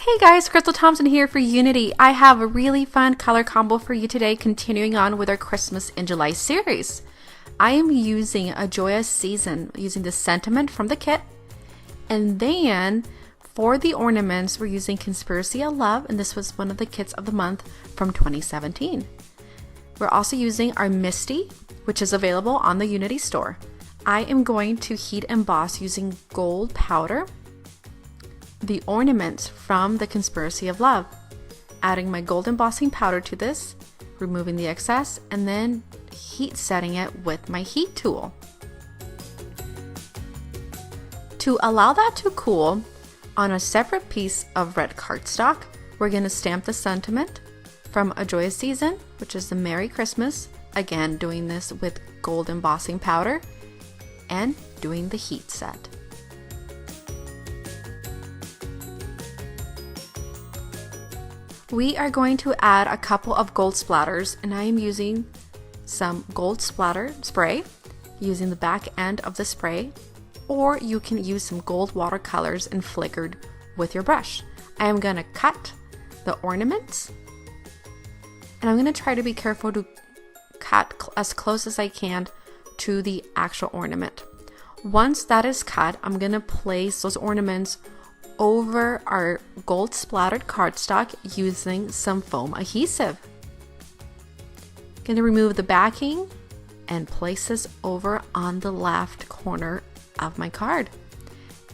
Hey guys, Crystal Thompson here for Unity. I have a really fun color combo for you today, continuing on with our Christmas in July series. I am using a joyous season, using the sentiment from the kit. And then for the ornaments, we're using Conspiracy of Love, and this was one of the kits of the month from 2017. We're also using our Misty, which is available on the Unity store. I am going to heat emboss using gold powder the ornaments from the Conspiracy of Love, adding my gold embossing powder to this, removing the excess, and then heat setting it with my heat tool. To allow that to cool, on a separate piece of red cardstock, we're going to stamp the sentiment from A Joyous Season, which is the Merry Christmas, again doing this with gold embossing powder and doing the heat set. We are going to add a couple of gold splatters, and I am using some gold splatter spray using the back end of the spray, or you can use some gold watercolors and flickered with your brush. I am going to cut the ornaments, and I'm going to try to be careful to cut as close as I can to the actual ornament. Once that is cut, I'm going to place those ornaments over our gold splattered cardstock using some foam adhesive. Going to remove the backing and place this over on the left corner of my card.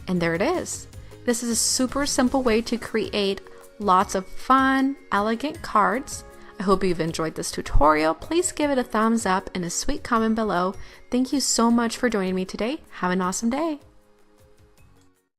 And there it is. This is a super simple way to create lots of fun, elegant cards. I hope you've enjoyed this tutorial. Please give it a thumbs up and a sweet comment below. Thank you so much for joining me today. Have an awesome day.